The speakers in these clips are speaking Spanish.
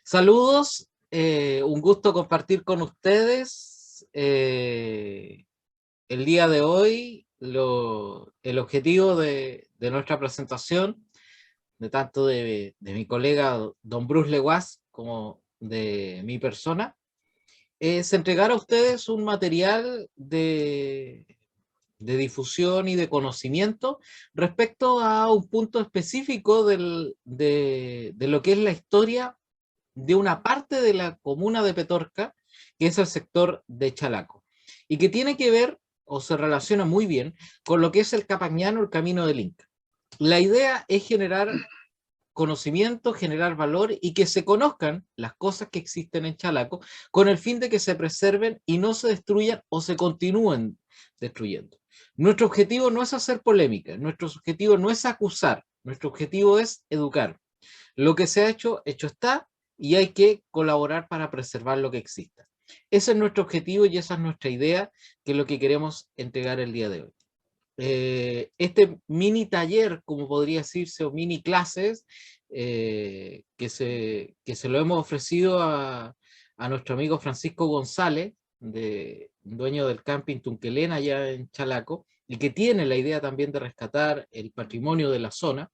Saludos, un gusto compartir con ustedes. El día de hoy, el objetivo de nuestra presentación, de tanto de mi colega don Bruce Leguas como de mi persona, es entregar a ustedes un material de difusión y de conocimiento respecto a un punto específico de lo que es la historia de una parte de la comuna de Petorca, que es el sector de Chalaco, y que tiene que ver o se relaciona muy bien con lo que es el Capañano, el Camino del Inca. La idea es generar conocimiento, generar valor y que se conozcan las cosas que existen en Chalaco con el fin de que se preserven y no se destruyan o se continúen destruyendo. Nuestro objetivo no es hacer polémica, nuestro objetivo no es acusar, nuestro objetivo es educar. Lo que se ha hecho, hecho está, y hay que colaborar para preservar lo que exista. Ese es nuestro objetivo y esa es nuestra idea, que es lo que queremos entregar el día de hoy. Este mini taller, como podría decirse, o mini clases, que se lo hemos ofrecido a nuestro amigo Francisco González, dueño del camping Tunquelena allá en Chalaco, y que tiene la idea también de rescatar el patrimonio de la zona.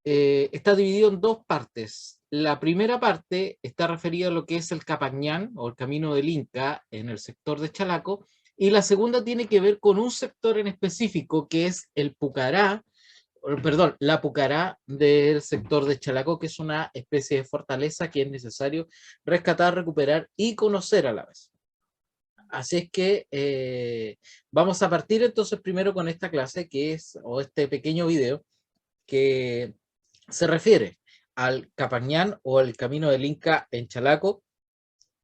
Está dividido en dos partes. La primera parte está referida a lo que es el Capañán o el Camino del Inca en el sector de Chalaco, y la segunda tiene que ver con un sector en específico que es el Pucará, perdón, la Pucará del sector de Chalaco, que es una especie de fortaleza que es necesario rescatar, recuperar y conocer a la vez. Así es que vamos a partir entonces primero con esta clase que es, o este pequeño video, que se refiere al Capañán o el Camino del Inca en Chalaco,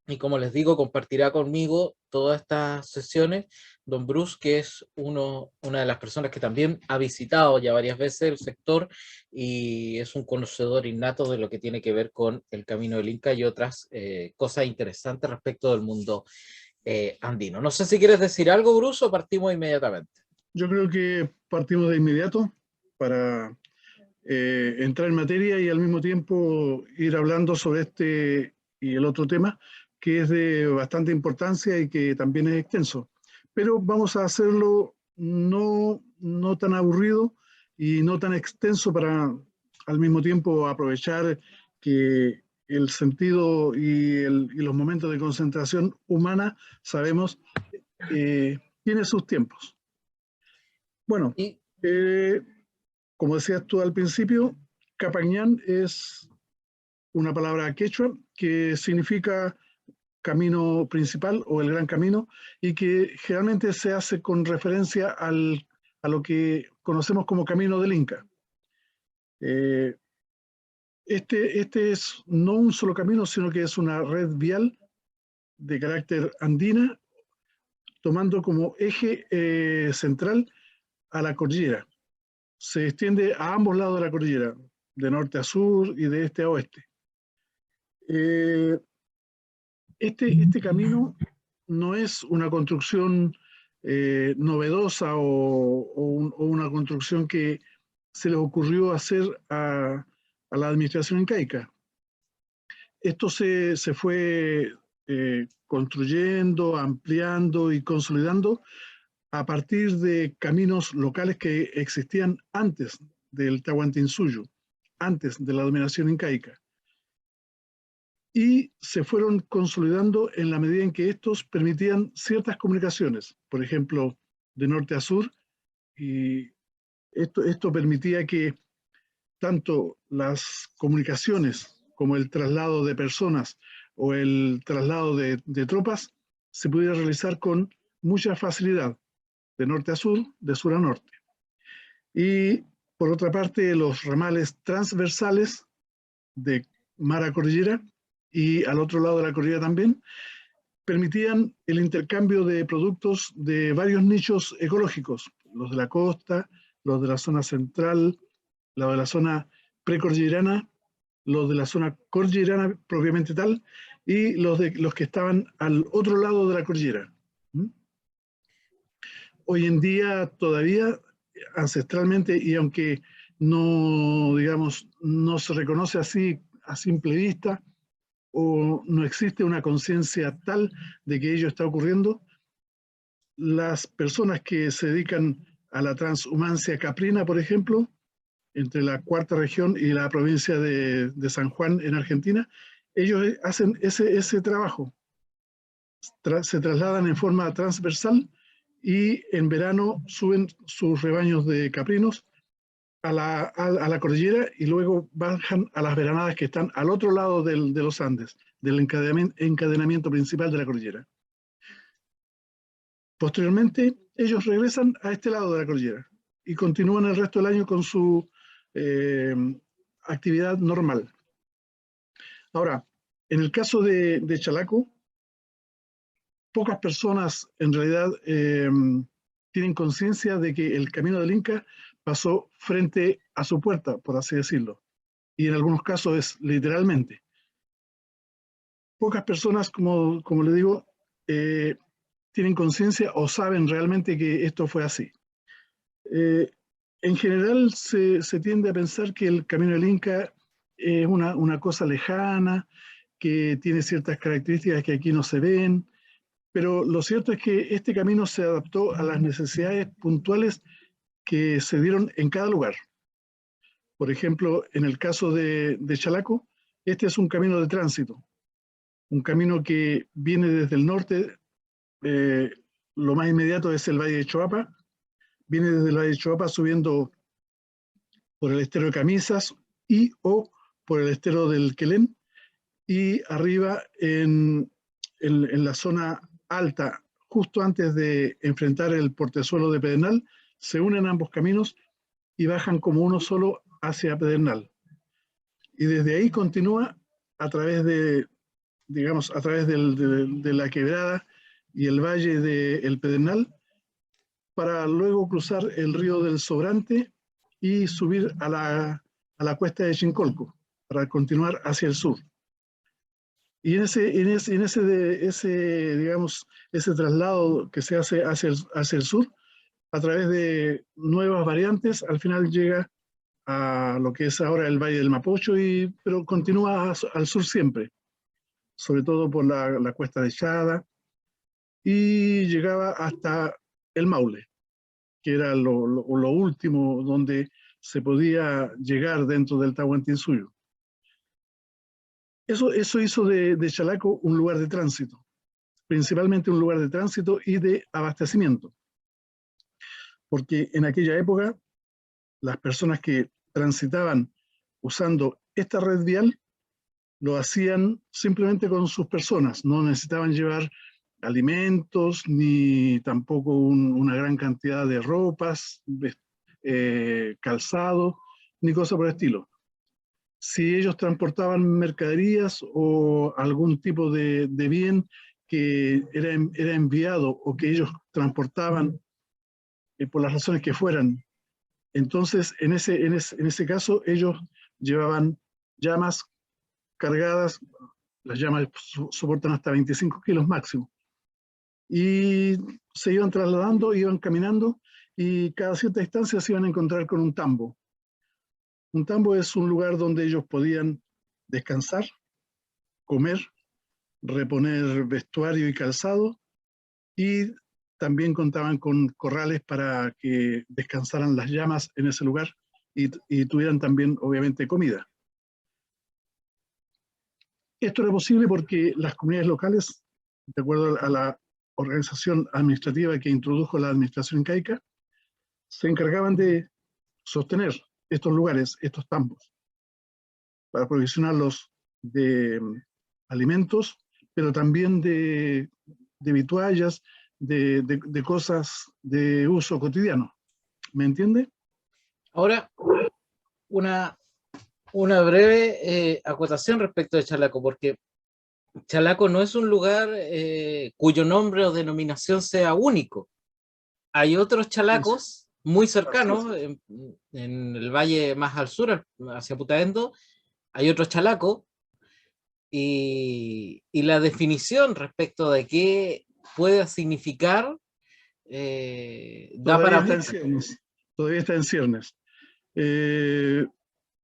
y como les digo, compartirá conmigo todas estas sesiones don Bruce, que es una de las personas que también ha visitado ya varias veces el sector y es un conocedor innato de lo que tiene que ver con el Camino del Inca y otras cosas interesantes respecto del mundo andino. No sé si quieres decir algo, Bruce, o partimos inmediatamente. Yo creo que partimos de inmediato para entrar en materia y al mismo tiempo ir hablando sobre este y el otro tema, que es de bastante importancia y que también es extenso. Pero vamos a hacerlo no tan aburrido y no tan extenso para al mismo tiempo aprovechar que el sentido y los momentos de concentración humana, sabemos, tiene sus tiempos. Bueno, como decías tú al principio, Capañán es una palabra quechua que significa camino principal o el gran camino y que generalmente se hace con referencia a lo que conocemos como camino del Inca. Este es no un solo camino, sino que es una red vial de carácter andina, tomando como eje central a la cordillera. Se extiende a ambos lados de la cordillera, de norte a sur y de este a oeste. Este camino no es una construcción novedosa o una construcción que se les ocurrió hacer a la administración incaica. Esto se fue construyendo, ampliando y consolidando a partir de caminos locales que existían antes del Tahuantinsuyo, antes de la dominación incaica. Y se fueron consolidando en la medida en que estos permitían ciertas comunicaciones, por ejemplo, de norte a sur, y esto permitía que tanto las comunicaciones como el traslado de personas o el traslado de tropas se pudiera realizar con mucha facilidad, de norte a sur, de sur a norte. Y por otra parte, los ramales transversales de mar a cordillera y al otro lado de la cordillera también, permitían el intercambio de productos de varios nichos ecológicos, los de la costa, los de la zona central, los de la zona precordillerana, los de la zona cordillerana propiamente tal, y los que estaban al otro lado de la cordillera. Hoy en día todavía ancestralmente, y aunque no, digamos, no se reconoce así a simple vista, o no existe una conciencia tal de que ello está ocurriendo, las personas que se dedican a la transhumancia caprina, por ejemplo, entre la cuarta región y la provincia de San Juan en Argentina, ellos hacen ese trabajo, se trasladan en forma transversal y en verano suben sus rebaños de caprinos a la cordillera y luego bajan a las veranadas que están al otro lado de los Andes, del encadenamiento principal de la cordillera. Posteriormente, ellos regresan a este lado de la cordillera y continúan el resto del año con su actividad normal. Ahora, en el caso de Chalaco, pocas personas en realidad tienen conciencia de que el camino del Inca pasó frente a su puerta, por así decirlo, y en algunos casos es literalmente. Pocas personas, como le digo, tienen conciencia o saben realmente que esto fue así. En general se tiende a pensar que el camino del Inca es una cosa lejana, que tiene ciertas características que aquí no se ven, pero lo cierto es que este camino se adaptó a las necesidades puntuales que se dieron en cada lugar. Por ejemplo, en el caso de Chalaco, este es un camino de tránsito, un camino que viene desde el norte, lo más inmediato es el Valle de Choapa, viene desde el Valle de Choapa subiendo por el estero de Camisas y o por el estero del Quelén, y arriba en la zona alta, justo antes de enfrentar el portezuelo de Pedernal, se unen ambos caminos y bajan como uno solo hacia Pedernal. Y desde ahí continúa a través de, digamos, a través de la quebrada y el valle del Pedernal, para luego cruzar el río del Sobrante y subir a la cuesta de Chincolco, para continuar hacia el sur. Y en digamos, ese traslado que se hace hacia el sur, a través de nuevas variantes, al final llega a lo que es ahora el Valle del Mapocho, pero continúa al sur siempre, sobre todo por la cuesta de Chada, y llegaba hasta el Maule, que era lo último donde se podía llegar dentro del Tahuantinsuyo. Eso hizo de Chalaco un lugar de tránsito, principalmente un lugar de tránsito y de abastecimiento, porque en aquella época las personas que transitaban usando esta red vial lo hacían simplemente con sus personas, no necesitaban llevar alimentos ni tampoco una gran cantidad de ropas, calzado, ni cosa por el estilo. Si ellos transportaban mercaderías o algún tipo de bien que era enviado o que ellos transportaban por las razones que fueran, entonces en ese caso ellos llevaban llamas cargadas, las llamas soportan hasta 25 kilos máximo, y se iban trasladando, iban caminando, y cada cierta distancia se iban a encontrar con un tambo. Un tambo es un lugar donde ellos podían descansar, comer, reponer vestuario y calzado, y también contaban con corrales para que descansaran las llamas en ese lugar y tuvieran también, obviamente, comida. Esto era posible porque las comunidades locales, de acuerdo a la organización administrativa que introdujo la administración incaica, se encargaban de sostener estos lugares, estos tambos, para aprovisionarlos de alimentos, pero también de vituallas, de cosas de uso cotidiano. ¿Me entiende? Ahora, una breve acotación respecto de Chalaco, porque Chalaco no es un lugar cuyo nombre o denominación sea único. Hay otros chalacos muy cercanos, en el valle más al sur, hacia Putaendo, hay otro chalaco, y la definición respecto de qué pueda significar da Todavía para está en mucho. ciernes. Todavía está en ciernes.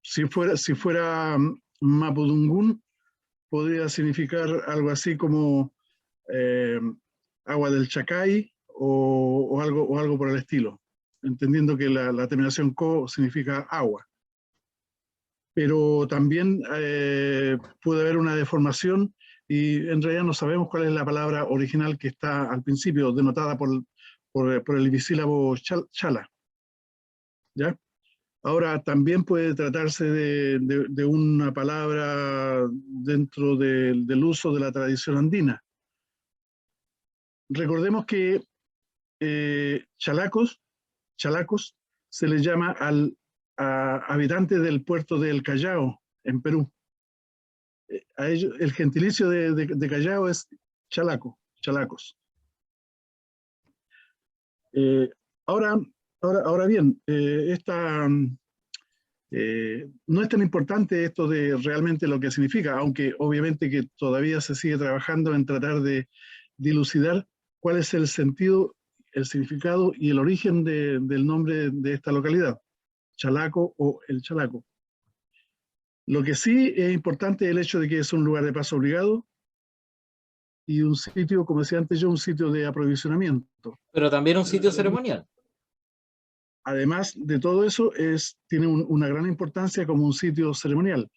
Si fuera Mapudungún, podría significar algo así como agua del Chacay o algo por el estilo, entendiendo que la terminación co significa agua. Pero también puede haber una deformación y en realidad no sabemos cuál es la palabra original que está al principio, denotada por el bisílabo chala. ¿Ya? Ahora, también puede tratarse de una palabra dentro del uso de la tradición andina. Recordemos que chalacos se les llama a habitantes del puerto del Callao, en Perú. A ellos, el gentilicio de Callao es chalacos. Ahora bien, no es tan importante esto de realmente lo que significa, aunque obviamente que todavía se sigue trabajando en tratar de dilucidar cuál es el sentido, el significado y el origen del nombre de esta localidad, Chalaco o el Chalaco. Lo que sí es importante es el hecho de que es un lugar de paso obligado y un sitio, como decía antes yo, un sitio de aprovisionamiento. Pero también un sitio ceremonial. Además de todo eso, tiene una gran importancia como un sitio ceremonial.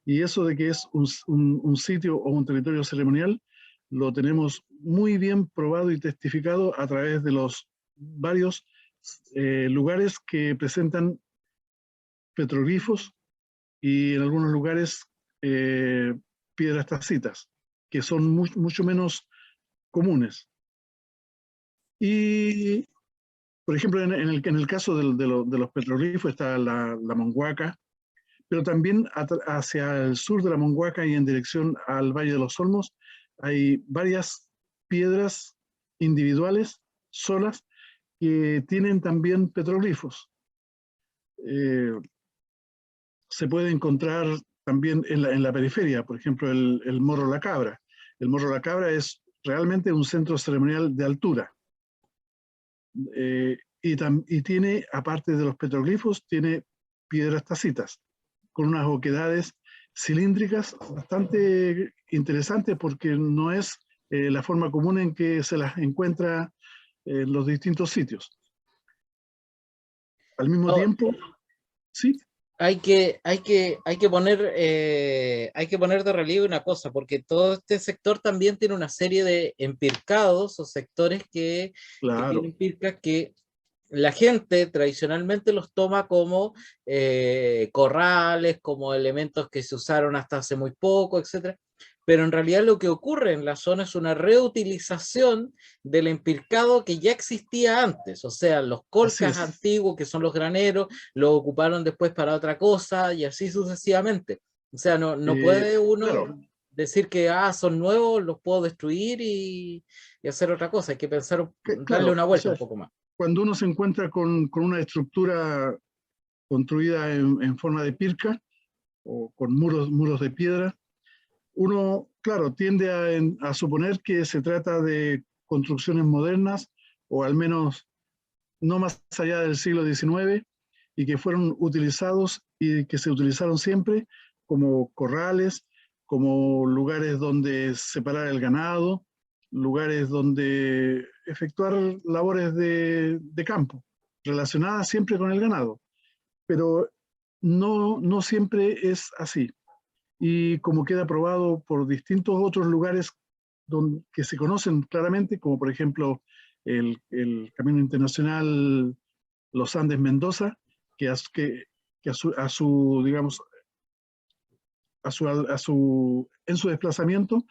Y eso de que es un sitio o un territorio ceremonial, lo tenemos muy bien probado y testificado a través de los varios lugares que presentan petroglifos y en algunos lugares piedras tacitas, que son mucho menos comunes. Y, por ejemplo, en el caso de los petroglifos está la Monguaca, pero también hacia el sur de la Monguaca y en dirección al Valle de los Olmos hay varias piedras individuales, solas, que tienen también petroglifos. Se puede encontrar también en la periferia, por ejemplo, el Morro La Cabra. El Morro La Cabra es realmente un centro ceremonial de altura. Y tiene, aparte de los petroglifos, tiene piedras tacitas, con unas oquedades cilíndricas bastante interesantes porque no es la forma común en que se las encuentra en los distintos sitios. Al mismo tiempo, sí. Hay que poner de relieve una cosa, porque todo este sector también tiene una serie de empircados o sectores que tienen pircas que la gente tradicionalmente los toma como corrales, como elementos que se usaron hasta hace muy poco, etc. Pero en realidad lo que ocurre en la zona es una reutilización del empircado que ya existía antes, o sea, los colcas antiguos, que son los graneros, lo ocuparon después para otra cosa y así sucesivamente. O sea, no puede uno decir que son nuevos, los puedo destruir y hacer otra cosa. Hay que pensar, darle una vuelta un poco más. Cuando uno se encuentra con una estructura construida en forma de pirca o con muros de piedra, uno, claro, tiende a suponer que se trata de construcciones modernas o al menos no más allá del siglo XIX y que fueron utilizados y que se utilizaron siempre como corrales, como lugares donde separar el ganado, lugares donde efectuar labores de campo, relacionadas siempre con el ganado. Pero no siempre es así. Y como queda probado por distintos otros lugares que se conocen claramente, como por ejemplo el Camino Internacional Los Andes Mendoza, que a su digamos, en su desplazamiento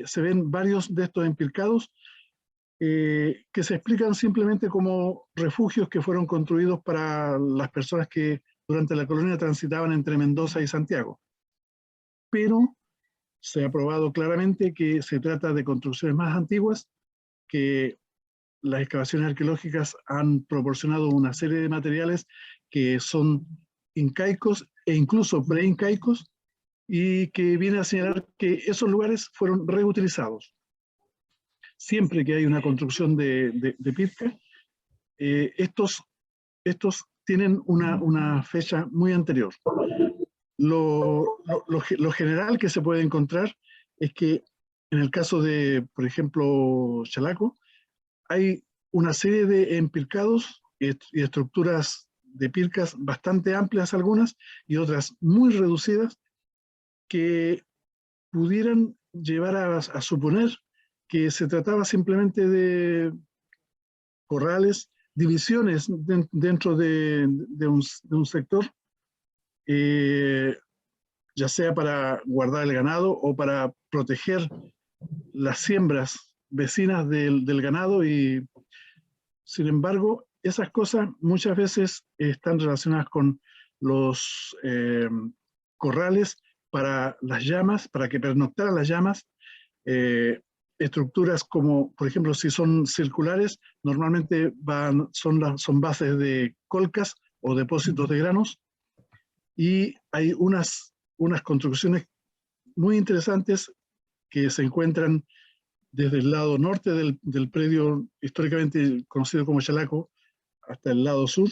se ven varios de estos empircados que se explican simplemente como refugios que fueron construidos para las personas que durante la colonia transitaban entre Mendoza y Santiago. Pero se ha probado claramente que se trata de construcciones más antiguas, que las excavaciones arqueológicas han proporcionado una serie de materiales que son incaicos e incluso preincaicos y que viene a señalar que esos lugares fueron reutilizados. Siempre que hay una construcción de pirca, estos tienen una fecha muy anterior. Lo general que se puede encontrar es que en el caso de, por ejemplo, Chalaco, hay una serie de empircados y estructuras de pircas bastante amplias algunas y otras muy reducidas que pudieran llevar a suponer que se trataba simplemente de corrales, divisiones dentro de un sector, eh, ya sea para guardar el ganado o para proteger las siembras vecinas del ganado y sin embargo esas cosas muchas veces están relacionadas con los corrales para las llamas, para que pernoctaran las llamas, eh, estructuras como, por ejemplo, si son circulares, normalmente son bases de colcas o depósitos de granos, y hay unas construcciones muy interesantes que se encuentran desde el lado norte del predio históricamente conocido como Chalaco hasta el lado sur,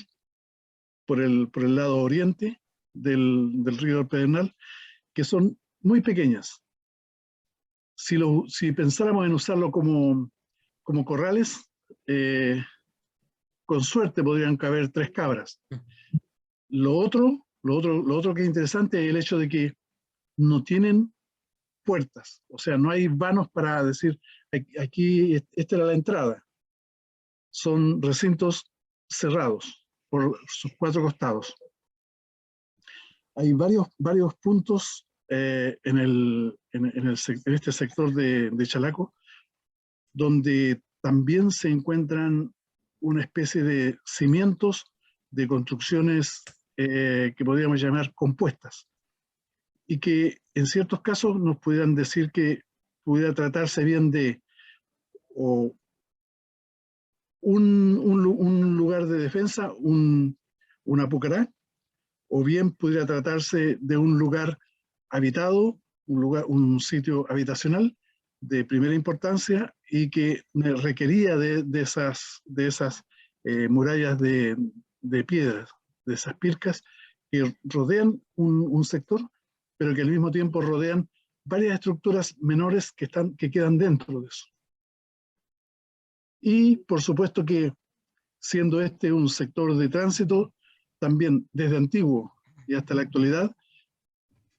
por el lado oriente del río Pedernal, que son muy pequeñas. Si pensáramos en usarlo como corrales, con suerte podrían caber 3 cabras. Lo otro que es interesante es el hecho de que no tienen puertas, o sea, no hay vanos para decir, aquí esta era la entrada. Son recintos cerrados por sus 4 costados. Hay varios puntos en este sector de Chalaco, donde también se encuentran una especie de cimientos de construcciones que podríamos llamar compuestas, y que en ciertos casos nos pudieran decir que pudiera tratarse bien de o un lugar de defensa, una pucará, o bien pudiera tratarse de un lugar habitado, un sitio habitacional de primera importancia y que requería de esas murallas de piedras, de esas pircas que rodean un sector, pero que al mismo tiempo rodean varias estructuras menores que quedan dentro de eso. Y por supuesto que siendo este un sector de tránsito, también desde antiguo y hasta la actualidad,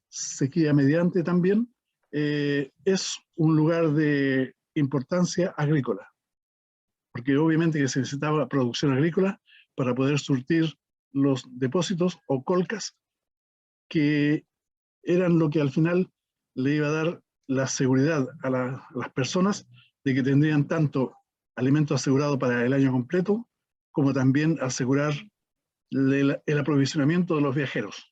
sequía mediante también, es un lugar de importancia agrícola, porque obviamente que se necesitaba producción agrícola para poder surtir los depósitos o colcas que eran lo que al final le iba a dar la seguridad a las personas de que tendrían tanto alimento asegurado para el año completo, como también asegurar el aprovisionamiento de los viajeros.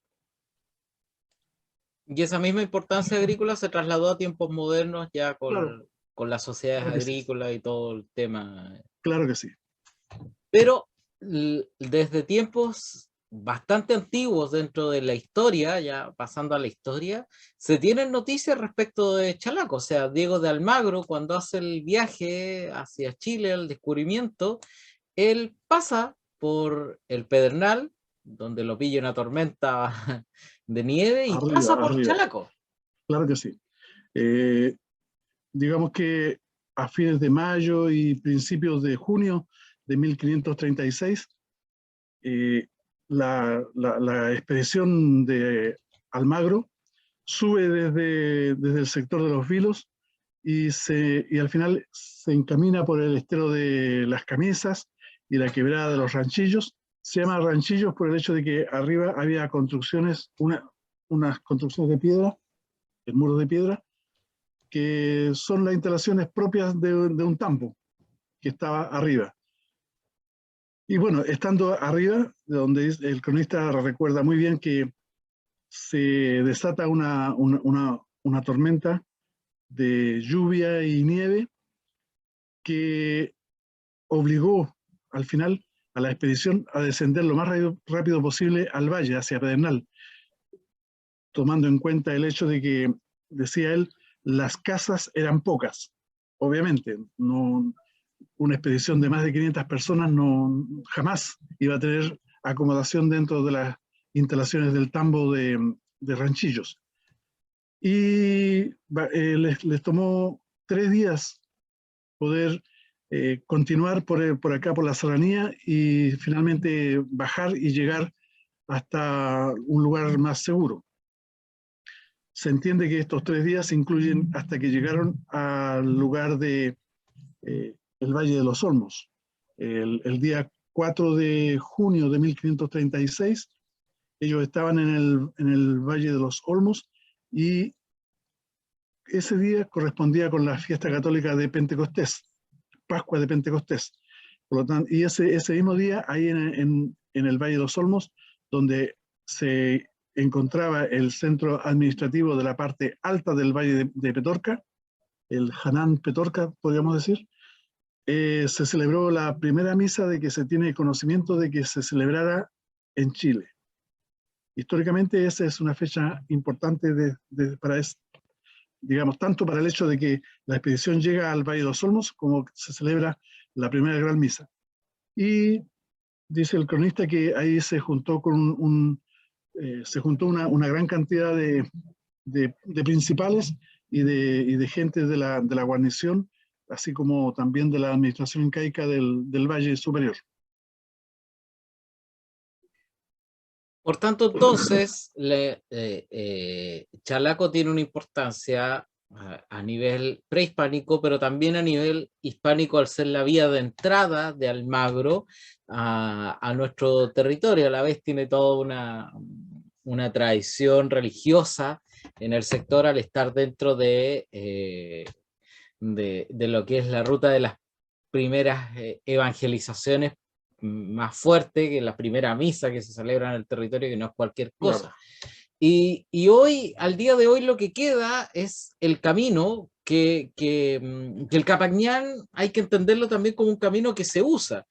Y esa misma importancia agrícola se trasladó a tiempos modernos ya Claro, con las sociedades claro que sí, agrícolas y todo el tema. claro que sí. Pero desde tiempos bastante antiguos dentro de la historia, ya pasando a la historia, se tienen noticias respecto de Chalaco. O sea, Diego de Almagro, cuando hace el viaje hacia Chile, el descubrimiento, él pasa por el Pedernal, donde lo pilla una tormenta de nieve, y Arriba, pasa por arriba, Chalaco. claro que sí. Eh, digamos que a fines de mayo y principios de junio de 1536, la expedición de Almagro sube desde el sector de los Vilos y al final se encamina por el estero de las Camisas y la quebrada de los Ranchillos. Se llama Ranchillos por el hecho de que arriba había construcciones, unas construcciones de piedra, el muro de piedra, que son las instalaciones propias de un tambo que estaba arriba. Y bueno, estando arriba, donde el cronista recuerda muy bien que se desata una tormenta de lluvia y nieve que obligó al final a la expedición a descender lo más rápido posible al valle, hacia Pedernal, tomando en cuenta el hecho de que, decía él, las casas eran pocas. Obviamente, no, una expedición de más de 500 personas jamás iba a tener acomodación dentro de las instalaciones del tambo de ranchillos. Y les tomó 3 días poder continuar por acá, por la serranía, y finalmente bajar y llegar hasta un lugar más seguro. Se entiende que estos 3 días incluyen hasta que llegaron al lugar de el Valle de los Olmos. El día 4 de junio de 1536, ellos estaban en el Valle de los Olmos, y ese día correspondía con la fiesta católica de Pentecostés, Pascua de Pentecostés. Por lo tanto, y ese mismo día, ahí en el Valle de los Olmos, donde se encontraba el centro administrativo de la parte alta del Valle de Petorca, el Hanán Petorca, podríamos decir, se celebró la primera misa de que se tiene conocimiento de que se celebrara en Chile. Históricamente esa es una fecha importante digamos, tanto para el hecho de que la expedición llega al Valle de los Olmos, como se celebra la primera gran misa. Y dice el cronista que ahí se juntó una gran cantidad de principales y de gente de la guarnición, así como también de la administración incaica del Valle Superior. Por tanto, entonces, Chalaco tiene una importancia a nivel prehispánico, pero también a nivel hispánico, al ser la vía de entrada de Almagro a nuestro territorio. A la vez tiene toda una tradición religiosa en el sector, al estar dentro de lo que es la ruta de las primeras evangelizaciones más fuerte, que la primera misa que se celebra en el territorio, que no es cualquier cosa. Claro. Y hoy, al día de hoy, lo que queda es el camino que el Capañán hay que entenderlo también como un camino que se usa.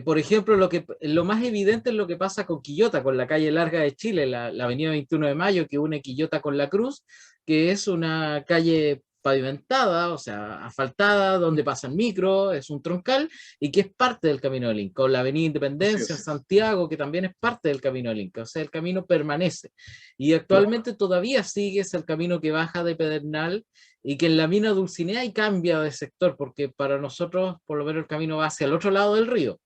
Por ejemplo, lo más evidente es lo que pasa con Quillota, con la calle larga de Chile, la avenida 21 de Mayo, que une Quillota con La Cruz, que es una calle pavimentada, o sea, asfaltada, donde pasan micro, es un troncal, y que es parte del Camino del Inca, o la Avenida Independencia en Santiago, que también es parte del Camino del Inca, o sea, el camino permanece, y actualmente todavía sigue, es el camino que baja de Pedernal, y que en la mina Dulcinea y cambia de sector, porque para nosotros, por lo menos, el camino va hacia el otro lado del río,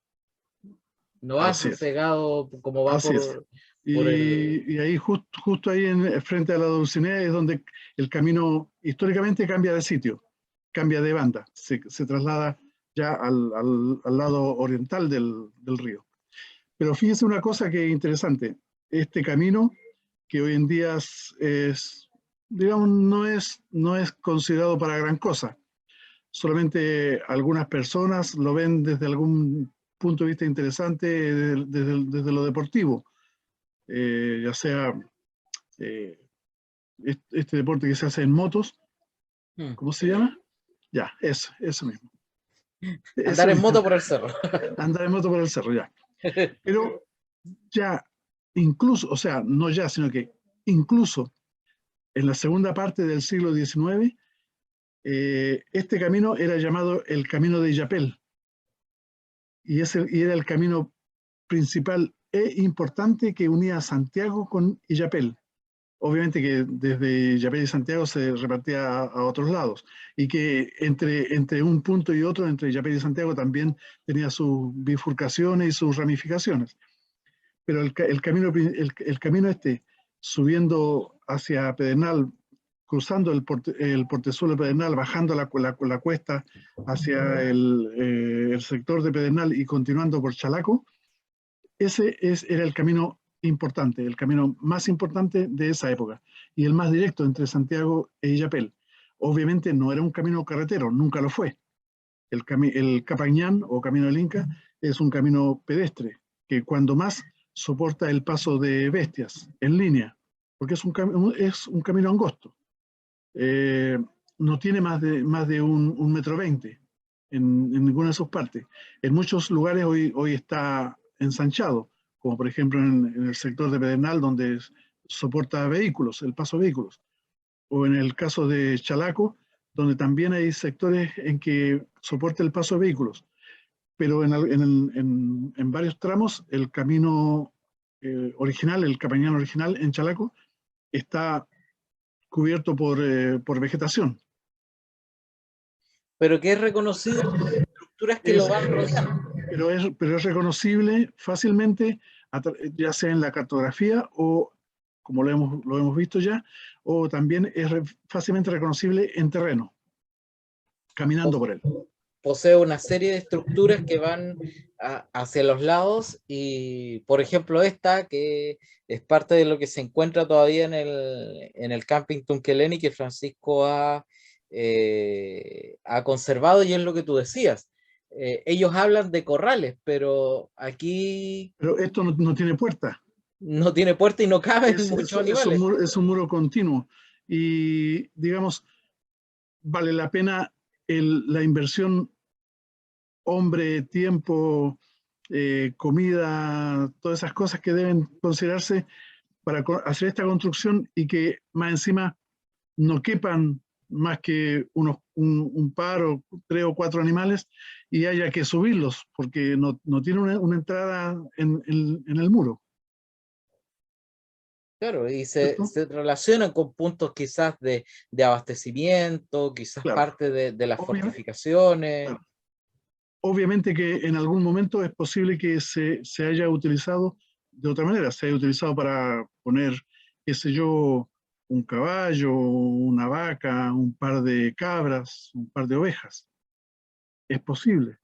no va pegado como va por... Y ahí, justo ahí frente a la Dulcinea, es donde el camino históricamente cambia de sitio, cambia de banda, se traslada ya al lado oriental del río. Pero fíjese una cosa que es interesante, este camino, que hoy en día digamos, no es considerado para gran cosa, solamente algunas personas lo ven desde algún punto de vista interesante, desde lo deportivo. Ya sea este deporte que se hace en motos, ¿cómo se llama? Ya, eso mismo. Andar en moto por el cerro. Andar en moto por el cerro, ya. Pero ya, incluso, o sea, no ya, sino que incluso en la segunda parte del siglo XIX, este camino era llamado el Camino de Illapel. Y era el camino principal e importante que unía a Santiago con Illapel. Obviamente que desde Illapel y Santiago se repartía a otros lados, y que entre un punto y otro, entre Illapel y Santiago, también tenía sus bifurcaciones y sus ramificaciones. Pero el camino subiendo hacia Pedernal, cruzando el portezuelo de Pedernal, bajando la cuesta hacia el sector de Pedernal y continuando por Chalaco, ese era el camino importante, el camino más importante de esa época, y el más directo entre Santiago e Illapel. Obviamente no era un camino carretero, nunca lo fue. El Capañán o Camino del Inca es un camino pedestre, que cuando más soporta el paso de bestias en línea, porque es un camino angosto. No tiene más de un metro 20 en ninguna de sus partes. En muchos lugares hoy está ensanchado, como por ejemplo en el sector de Pedernal, donde soporta vehículos, el paso de vehículos, o en el caso de Chalaco, donde también hay sectores en que soporta el paso de vehículos, pero en varios tramos el camino original, el Capañán original en Chalaco, está cubierto por vegetación. Pero que es reconocido por las estructuras que lo van rodeando. Pero es reconocible fácilmente, ya sea en la cartografía o, como lo hemos visto ya, o también es fácilmente reconocible en terreno, caminando por él. Posee una serie de estructuras que van hacia los lados y, por ejemplo, esta que es parte de lo que se encuentra todavía en el camping Tunqueleni que Francisco ha conservado y es lo que tú decías. Ellos hablan de corrales, pero aquí Pero esto no tiene puerta. no tiene puerta y no caben muchos animales. Es un muro continuo. Y, digamos, vale la pena la inversión hombre, tiempo, comida, todas esas cosas que deben considerarse para hacer esta construcción y que más encima no quepan más que un par o 3 o 4 animales y haya que subirlos porque no tiene una entrada en el muro. Claro, y ¿Cierto? se relacionan con puntos quizás de abastecimiento, quizás Claro. parte de las Obviamente, fortificaciones. claro. Obviamente que en algún momento es posible que se haya utilizado de otra manera, se haya utilizado para poner, qué sé yo, un caballo, una vaca, un par de cabras, un par de ovejas. Es posible,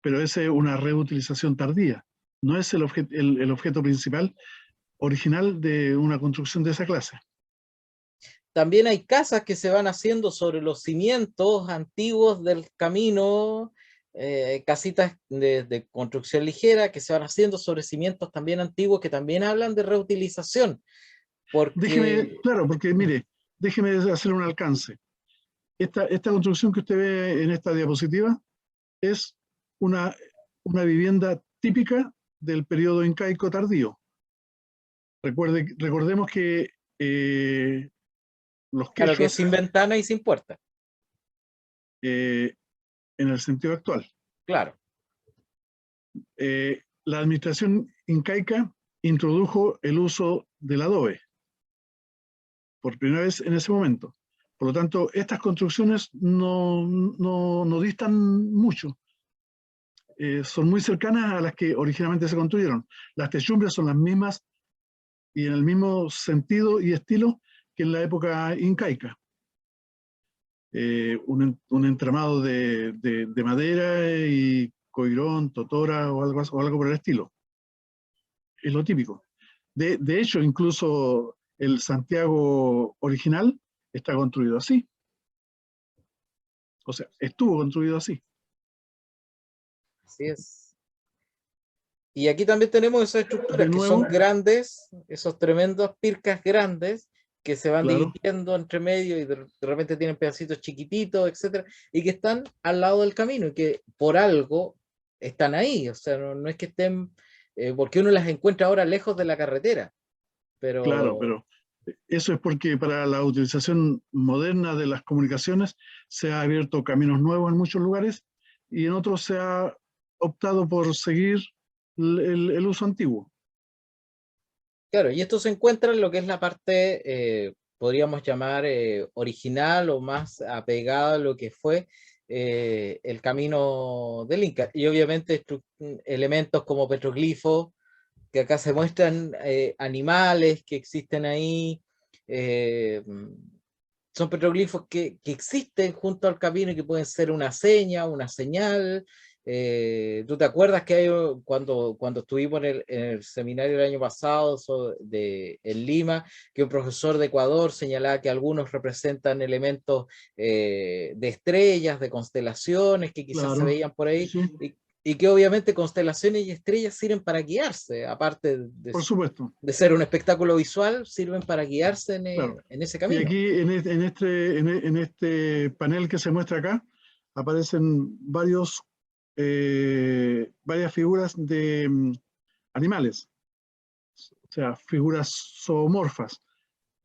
pero esa es una reutilización tardía. No es el objeto principal original de una construcción de esa clase. También hay casas que se van haciendo sobre los cimientos antiguos del camino, casitas de construcción ligera que se van haciendo sobre cimientos también antiguos que también hablan de reutilización, Déjeme, porque claro, porque mire, déjeme hacer un alcance. Esta construcción que usted ve en esta diapositiva es una, una vivienda típica del periodo incaico tardío. Recordemos que los claro que es quechuas, sin ventana y sin puerta, en el sentido actual, claro. la administración incaica introdujo el uso del adobe por primera vez en ese momento. Por lo tanto, estas construcciones no distan mucho. Son muy cercanas a las que originalmente se construyeron. Las techumbres son las mismas y en el mismo sentido y estilo que en la época incaica. Un entramado de madera y coirón, totora o algo por el estilo. Es lo típico. De hecho, incluso el Santiago original está construido así. O sea, estuvo construido así. Así es. Y aquí también tenemos esas De estructuras que son nuevo, grandes, esos tremendos pircas grandes que se van claro, dividiendo entre medio y de repente tienen pedacitos chiquititos, etcétera, y que están al lado del camino y que por algo están ahí. O sea, no es que estén, porque uno las encuentra ahora lejos de la carretera, claro, pero pero eso es porque para la utilización moderna de las comunicaciones se ha abierto caminos nuevos en muchos lugares y en otros se ha optado por seguir el uso antiguo. claro, y esto se encuentra en lo que es la parte, podríamos llamar original o más apegada a lo que fue el camino del Inca. Y obviamente elementos como petroglifos, que acá se muestran animales que existen ahí, eh, son petroglifos que existen junto al camino y que pueden ser una seña, una señal. ¿Tú te acuerdas que hay, cuando estuvimos en el seminario el año pasado en Lima, que un profesor de Ecuador señalaba que algunos representan elementos de estrellas, de constelaciones que quizás se Claro, veían por sí, ahí, sí, y que obviamente constelaciones y estrellas sirven para guiarse, aparte por supuesto, de ser un espectáculo visual, sirven para guiarse claro. en ese Y camino. aquí en este panel que se muestra acá aparecen varias figuras de animales, o sea, figuras zoomorfas,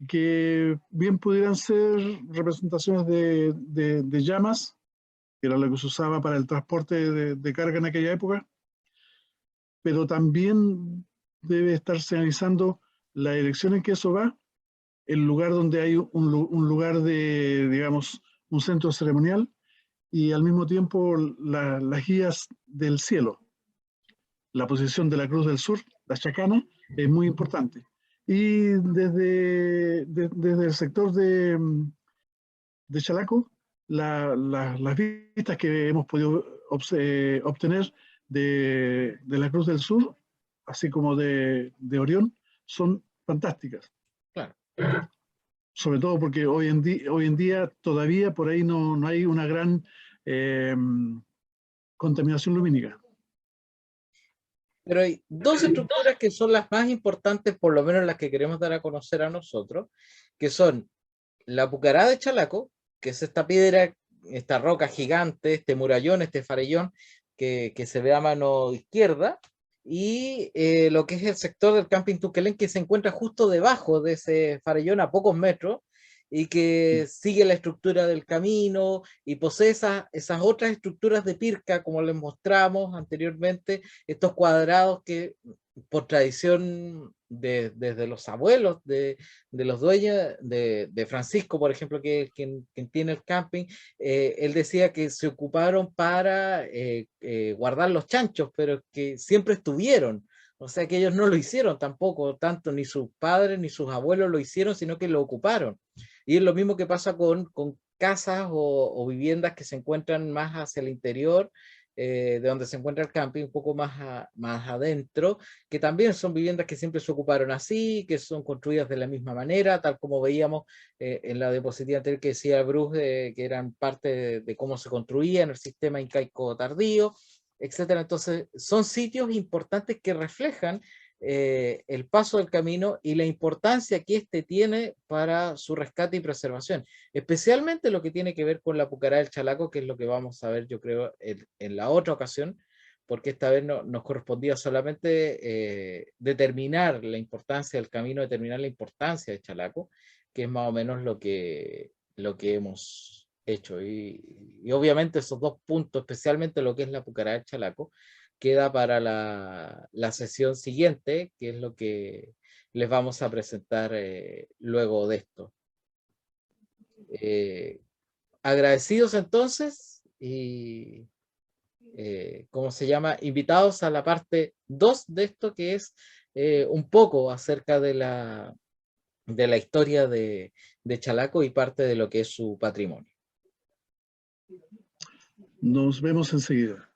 que bien pudieran ser representaciones de llamas, que era lo que se usaba para el transporte de carga en aquella época, pero también debe estar señalizando la dirección en que eso va el lugar donde hay un lugar de, digamos, un centro ceremonial y al mismo tiempo las guías del cielo. La posición de la Cruz del Sur, la Chacana, es muy importante. Y desde el sector de Chalaco, las vistas que hemos podido obtener de la Cruz del Sur, así como de Orión, son fantásticas. Claro. Sobre todo porque hoy en día todavía por ahí no hay una gran contaminación lumínica. Pero hay dos estructuras que son las más importantes, por lo menos las que queremos dar a conocer a nosotros, que son la Pucará de Chalaco, que es esta piedra, esta roca gigante, este murallón, este farellón que se ve a mano izquierda, y lo que es el sector del Camping Tunquelén, que se encuentra justo debajo de ese farellón a pocos metros, y que sigue la estructura del camino y posee esas otras estructuras de pirca, como les mostramos anteriormente, estos cuadrados que por tradición desde los abuelos de los dueños, de Francisco, por ejemplo, que es quien tiene el camping, él decía que se ocuparon para guardar los chanchos, pero que siempre estuvieron. O sea que ellos no lo hicieron tampoco, tanto ni sus padres ni sus abuelos lo hicieron, sino que lo ocuparon. Y es lo mismo que pasa con casas o viviendas que se encuentran más hacia el interior, de donde se encuentra el camping, un poco más adentro, que también son viviendas que siempre se ocuparon así, que son construidas de la misma manera, tal como veíamos en la diapositiva anterior que decía Bruce, que eran parte de cómo se construía en el sistema incaico tardío, etcétera. Entonces, son sitios importantes que reflejan el paso del camino y la importancia que éste tiene para su rescate y preservación, especialmente lo que tiene que ver con la Pucará del Chalaco, que es lo que vamos a ver, yo creo, en la otra ocasión, porque esta vez nos correspondía solamente determinar la importancia del camino, determinar la importancia de Chalaco, que es más o menos lo que hemos hecho. Y obviamente esos dos puntos, especialmente lo que es la Pucará del Chalaco, queda para la sesión siguiente, que es lo que les vamos a presentar luego de esto. Agradecidos entonces y, ¿cómo se llama? Invitados a la parte 2 de esto, que es un poco acerca de la historia de Chalaco y parte de lo que es su patrimonio. Nos vemos enseguida.